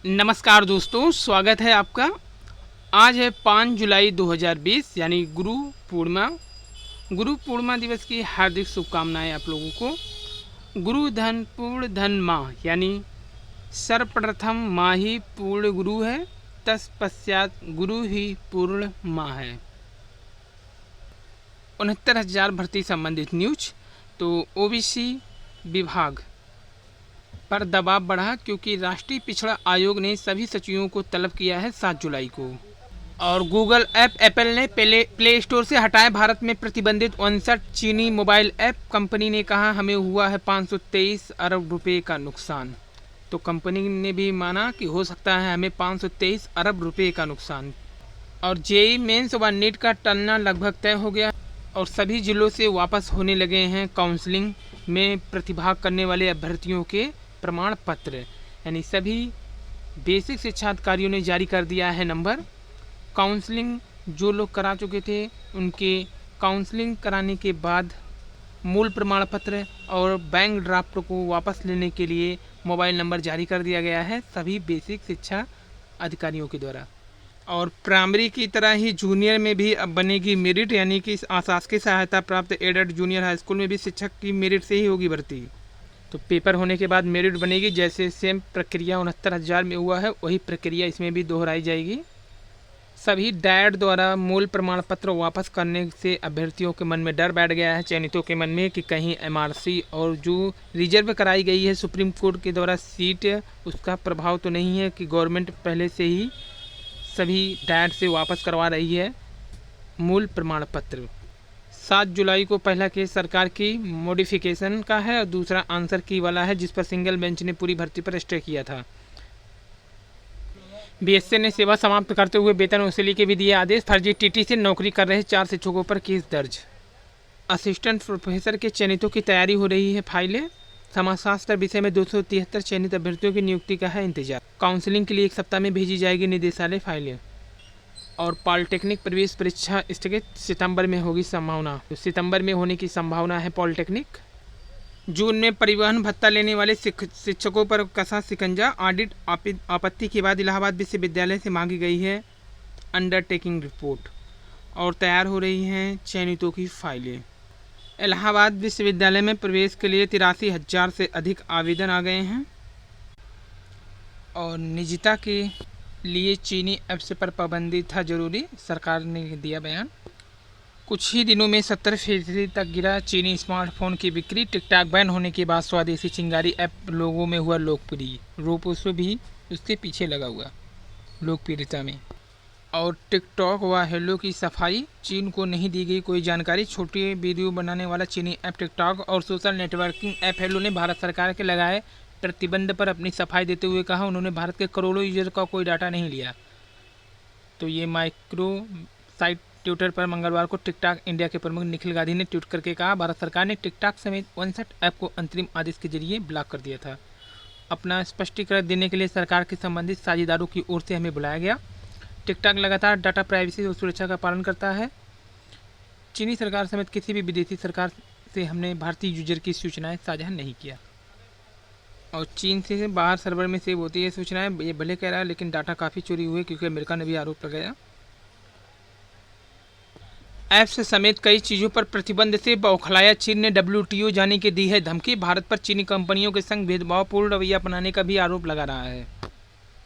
नमस्कार दोस्तों, स्वागत है आपका। आज है 5 जुलाई 2020 यानी गुरु पूर्णिमा। गुरु पूर्णिमा दिवस की हार्दिक शुभकामनाएं आप लोगों को। गुरु धन पूर्ण धन माह यानी सर्वप्रथम माह ही पूर्ण गुरु है, तत्पश्चात गुरु ही पूर्ण माह है। 69,000 भर्ती संबंधित न्यूज। तो ओबीसी विभाग पर दबाव बढ़ा क्योंकि राष्ट्रीय पिछड़ा आयोग ने सभी सचिवों को तलब किया है 7 जुलाई को। और गूगल ऐप एप्पल ने प्ले स्टोर से हटाए भारत में प्रतिबंधित 59 चीनी मोबाइल ऐप। कंपनी ने कहा हमें हुआ है 523 अरब रुपए का नुकसान। तो कंपनी ने भी माना कि हो सकता है हमें 523 अरब रुपए का नुकसान। और जेईई मेंस व नीट का टलना लगभग तय हो गया और सभी जिलों से वापस होने लगे हैं काउंसलिंग में प्रतिभाग करने वाले अभ्यर्थियों के प्रमाण पत्र। यानी सभी बेसिक शिक्षा अधिकारियों ने जारी कर दिया है नंबर। काउंसलिंग जो लोग करा चुके थे उनके काउंसलिंग कराने के बाद मूल प्रमाण पत्र और बैंक ड्राफ्ट को वापस लेने के लिए मोबाइल नंबर जारी कर दिया गया है सभी बेसिक शिक्षा अधिकारियों के द्वारा। और प्राइमरी की तरह ही जूनियर में भी अब बनेगी मेरिट, यानी कि शासकीय सहायता प्राप्त एडेड जूनियर हाई स्कूल में भी शिक्षक की मेरिट से ही होगी भर्ती। तो पेपर होने के बाद मेरिट बनेगी। जैसे सेम प्रक्रिया 69,000 में हुआ है वही प्रक्रिया इसमें भी दोहराई जाएगी। सभी डायट द्वारा मूल प्रमाण पत्र वापस करने से अभ्यर्थियों के मन में डर बैठ गया है, चयनितों के मन में, कि कहीं एमआरसी और जो रिजर्व कराई गई है सुप्रीम कोर्ट के द्वारा सीट, उसका प्रभाव तो नहीं है कि गवर्नमेंट पहले से ही सभी डायट से वापस करवा रही है मूल प्रमाण पत्र। 7 जुलाई को पहला केस सरकार की मॉडिफिकेशन का है और दूसरा आंसर की वाला है जिस पर सिंगल बेंच ने पूरी भर्ती पर स्टे किया था। बीएससी ने सेवा समाप्त करते हुए वेतन वसूली के भी दिए आदेश। फर्जी टीटी से नौकरी कर रहे 4 शिक्षकों पर केस दर्ज। असिस्टेंट प्रोफेसर के चयनितों की तैयारी हो रही है फाइलें। समाजशास्त्र विषय में 273 चयनित अभ्यर्थियों की नियुक्ति का है इंतजार। काउंसलिंग के लिए 1 सप्ताह में भेजी जाएगी निदेशालय फाइलें। और पॉलिटेक्निक प्रवेश परीक्षा स्थगित, सितंबर में होगी संभावना। तो सितंबर में होने की संभावना है पॉलिटेक्निक। जून में परिवहन भत्ता लेने वाले शिक्षकों पर कसा शिकंजा। ऑडिट आपत्ति के बाद इलाहाबाद विश्वविद्यालय से मांगी गई है अंडरटेकिंग रिपोर्ट और तैयार हो रही हैं चयनितों की फाइलें। इलाहाबाद विश्वविद्यालय में प्रवेश के लिए 83,000 से अधिक आवेदन आ गए हैं। और निजता के लिए चीनी ऐप्स पर पाबंदी था जरूरी, सरकार ने दिया बयान। कुछ ही दिनों में 70% तक गिरा चीनी स्मार्टफोन की बिक्री। टिकटॉक बैन होने के बाद स्वदेशी चिंगारी ऐप लोगों में हुआ लोकप्रिय। रोपोसो भी उसके पीछे लगा हुआ लोकप्रियता में। और टिकटॉक व हेलो की सफाई, चीन को नहीं दी गई कोई जानकारी। छोटी वीडियो बनाने वाला चीनी ऐप टिकटॉक और सोशल नेटवर्किंग ऐप हेलो ने भारत सरकार के लगाए प्रतिबंध पर अपनी सफाई देते हुए कहा उन्होंने भारत के करोड़ों यूजर का कोई डाटा नहीं लिया। तो ये माइक्रो साइट ट्विटर पर मंगलवार को टिकटॉक इंडिया के प्रमुख निखिल गांधी ने ट्वीट करके कहा भारत सरकार ने टिकटॉक समेत 59 ऐप को अंतरिम आदेश के जरिए ब्लॉक कर दिया था। अपना स्पष्टीकरण देने के लिए सरकार के संबंधित साझेदारों की ओर से हमें बुलाया गया। टिकटॉक लगातार डाटा प्राइवेसी और सुरक्षा का पालन करता है। चीनी सरकार समेत किसी भी विदेशी सरकार से हमने भारतीय यूजर की सूचनाएं साझा नहीं किया। और चीन से बाहर सर्वर में सेव होती है सूचनाएं, ये भले कह रहा है लेकिन डाटा काफ़ी चोरी हुए क्योंकि अमेरिका ने भी आरोप लगाया। ऐप्स समेत कई चीज़ों पर प्रतिबंध से बौखलाया चीन ने डब्ल्यूटीओ जाने की दी है धमकी। भारत पर चीनी कंपनियों के संग भेदभावपूर्ण रवैया अपनाने का भी आरोप लगा रहा है।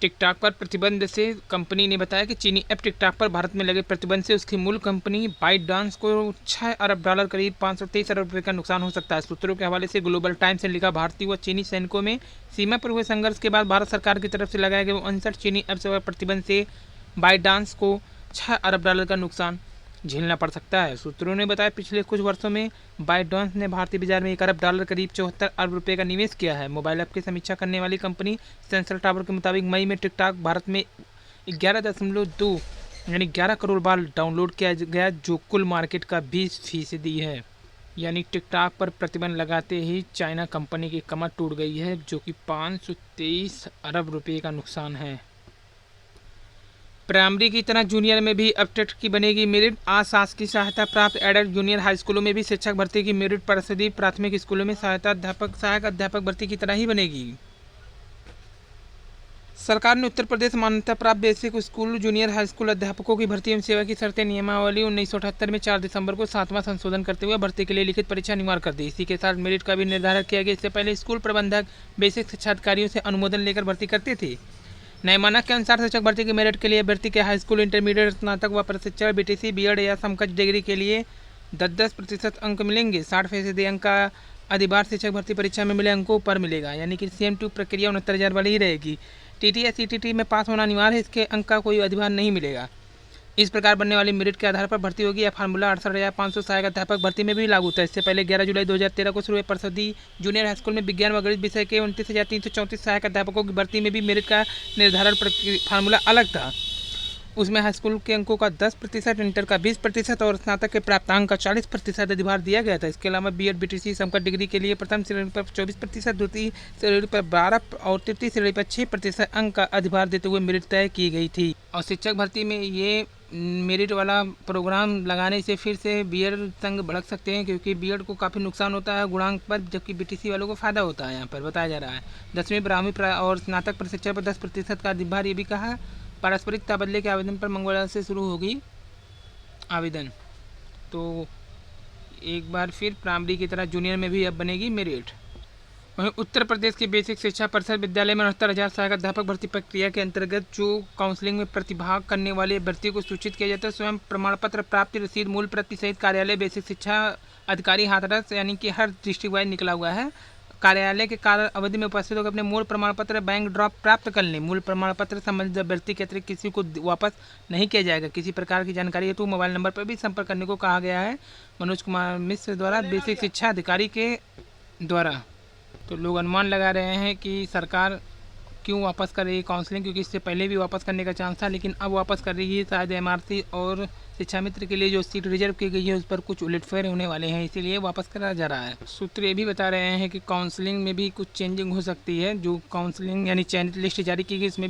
टिकटॉक पर प्रतिबंध से कंपनी ने बताया कि चीनी ऐप टिकटॉक पर भारत में लगे प्रतिबंध से उसकी मूल कंपनी बाइटडांस को $6 अरब करीब 523 अरब रुपये का नुकसान हो सकता है। सूत्रों के हवाले से ग्लोबल टाइम्स ने लिखा भारतीय व चीनी सैनिकों में सीमा पर हुए संघर्ष के बाद भारत सरकार की तरफ से लगाए गए 59 चीनी ऐप्स पर प्रतिबंध से बाइटडांस को $6 अरब का नुकसान झेलना पड़ सकता है। सूत्रों ने बताया पिछले कुछ वर्षों में बाइटडांस ने भारतीय बाजार में $1 अरब करीब 74 अरब रुपये का निवेश किया है। मोबाइल ऐप की समीक्षा करने वाली कंपनी सेंसर टावर के मुताबिक मई में टिकटॉक भारत में 11.2 यानी 11 करोड़ बार डाउनलोड किया गया जो कुल मार्केट का 20% है। यानी टिकटॉक पर प्रतिबंध लगाते ही चाइना कंपनी की कमर टूट गई है जो कि 523 अरब रुपये का नुकसान है। प्राइमरी की तरह जूनियर में भी अब टेट की बनेगी मेरिट। आज शासकीय सहायता प्राप्त एडेड जूनियर हाई स्कूलों में भी शिक्षक भर्ती की मेरिट परिषदीय प्राथमिक स्कूलों में सहायक अध्यापक भर्ती की तरह ही बनेगी। सरकार ने उत्तर प्रदेश मान्यता प्राप्त basic school junior high school अध्यापकों की भर्ती एवं सेवा की शर्तें नियमावली 1978 में 4 दिसंबर को 7वां संशोधन करते हुए भर्ती के लिए लिखित परीक्षा अनिवार्य कर दी। इसी के साथ मेरिट का भी निर्धारण किया गया। इससे पहले स्कूल प्रबंधक बेसिक शिक्षा अधिकारियों से अनुमोदन लेकर भर्ती करते थे। नए मानक के अनुसार शिक्षक भर्ती के मेरिट के लिए अभ्यर्थी के हाई स्कूल, इंटरमीडिएट, स्नातक व प्रशिक्षण, बीटीसी, बीएड या समकक्ष डिग्री के लिए 10-10% अंक मिलेंगे। 60% अंक का अधिभार शिक्षक भर्ती परीक्षा में मिले अंकों पर मिलेगा, यानी कि सेम टू प्रक्रिया 69,000 वाली ही रहेगी। टीटी या सीटीटी में पास होना अनिवार्य है, इसके अंक का कोई अधिभार नहीं मिलेगा। इस प्रकार बनने वाली मेरिट के आधार पर भर्ती होगी। यह फार्मूला 68,500 सहायक अध्यापक भर्ती में भी लागू था। इससे पहले 11 जुलाई 2013 को शुरू हुए परिषदीय जूनियर हाई स्कूल में विज्ञान व गणित विषय के 29,334 सहायक अध्यापकों की भर्ती में भी मेरिट का निर्धारण फार्मूला अलग था। उसमें हाई स्कूल के अंकों का 10%, इंटर का 20% और स्नातक के प्राप्तांक का 40% अधिभार दिया गया था। इसके अलावा बीएड, बीटीसी, समकक्ष डिग्री के लिए प्रथम श्रेणी पर 24%, द्वितीय श्रेणी पर 12% और तृतीय श्रेणी पर 6% अंक का अधिभार देते हुए मेरिट तय की गई थी। और शिक्षक भर्ती में ये मेरिट वाला प्रोग्राम लगाने से फिर से बीएड संघ भड़क सकते हैं, क्योंकि बीएड को काफ़ी नुकसान होता है गुणांक पर, जबकि बीटीसी वालों को फ़ायदा होता है। यहाँ पर बताया जा रहा है 10वीं, 12वीं और स्नातक प्रशिक्षण पर 10% का अधिभार। ये भी कहा पारस्परिक तबादले के आवेदन पर मंगलवार से शुरू होगी आवेदन। तो एक बार फिर प्राइमरी की तरह जूनियर में भी अब बनेगी मेरिट। वहीं उत्तर प्रदेश की बेसिक शिक्षा परिषद विद्यालय में 69,000 सहायक अध्यापक भर्ती प्रक्रिया के अंतर्गत जो काउंसलिंग में प्रतिभाग करने वाले अभ्यर्थियों को सूचित किया जाता है। स्वयं प्रमाण पत्र प्राप्ति रसीद, मूल प्रति सहित कार्यालय बेसिक शिक्षा अधिकारी हाथरस, यानी कि हर डिस्ट्रिक्ट वाइज निकला हुआ है, कार्यालय के कार्य अवधि में उपस्थित होकर अपने मूल प्रमाण पत्र बैंक ड्रॉप प्राप्त कर लें। मूल प्रमाण पत्र संबंधित अभ्यर्थी के अतिरिक्त किसी को वापस नहीं किया जाएगा। किसी प्रकार की जानकारी हेतु मोबाइल नंबर पर भी संपर्क करने को कहा गया है, मनोज कुमार मिश्र द्वारा, बेसिक शिक्षा अधिकारी के द्वारा। तो लोग अनुमान लगा रहे हैं कि सरकार क्यों वापस कर रही है काउंसलिंग, क्योंकि इससे पहले भी वापस करने का चांस था, लेकिन अब वापस कर रही है। शायद एमआरसी और शिक्षा मित्र के लिए जो सीट रिजर्व की गई है उस पर कुछ उलटफेर होने वाले हैं, इसीलिए वापस करा जा रहा है। सूत्र ये भी बता रहे हैं कि काउंसलिंग में भी कुछ चेंजिंग हो सकती है। जो काउंसलिंग यानी चयनित लिस्ट जारी की गई इसमें